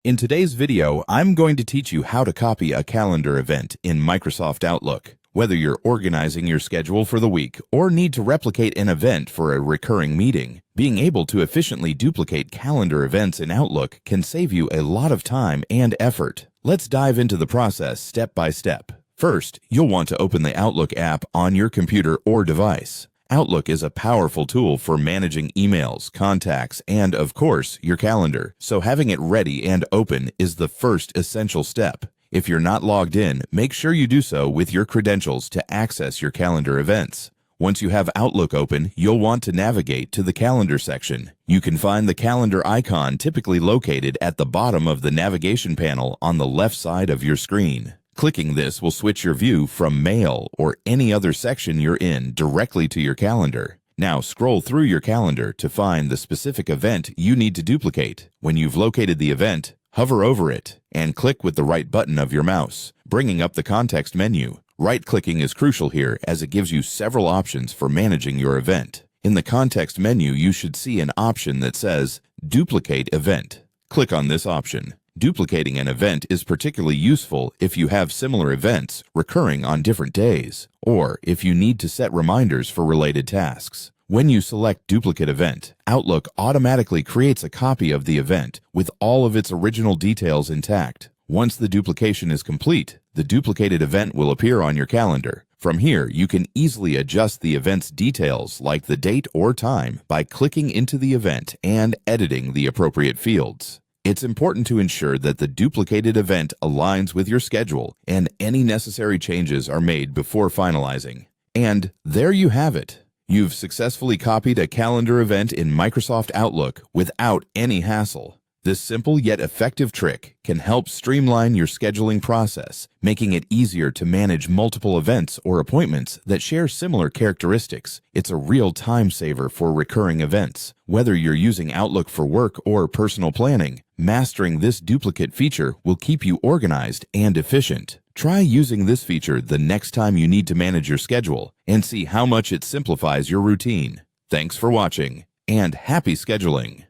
In today's video, I'm going to teach you how to copy a calendar event in Microsoft Outlook. Whether you're organizing your schedule for the week or need to replicate an event for a recurring meeting, being able to efficiently duplicate calendar events in Outlook can save you a lot of time and effort. Let's dive into the process step by step. First, you'll want to open the Outlook app on your computer or device. Outlook is a powerful tool for managing emails, contacts, and, of course, your calendar, so having it ready and open is the first essential step. If you're not logged in, make sure you do so with your credentials to access your calendar events. Once you have Outlook open, you'll want to navigate to the Calendar section. You can find the calendar icon typically located at the bottom of the navigation panel on the left side of your screen. Clicking this will switch your view from Mail or any other section you're in directly to your calendar. Now scroll through your calendar to find the specific event you need to duplicate. When you've located the event, hover over it and click with the right button of your mouse, bringing up the context menu. Right-clicking is crucial here as it gives you several options for managing your event. In the context menu, you should see an option that says Duplicate Event. Click on this option. Duplicating an event is particularly useful if you have similar events recurring on different days, or if you need to set reminders for related tasks. When you select Duplicate Event, Outlook automatically creates a copy of the event with all of its original details intact. Once the duplication is complete, the duplicated event will appear on your calendar. From here, you can easily adjust the event's details like the date or time by clicking into the event and editing the appropriate fields. It's important to ensure that the duplicated event aligns with your schedule and any necessary changes are made before finalizing. And there you have it. You've successfully copied a calendar event in Microsoft Outlook without any hassle. This simple yet effective trick can help streamline your scheduling process, making it easier to manage multiple events or appointments that share similar characteristics. It's a real time saver for recurring events. Whether you're using Outlook for work or personal planning, mastering this duplicate feature will keep you organized and efficient. Try using this feature the next time you need to manage your schedule and see how much it simplifies your routine. Thanks for watching, and happy scheduling!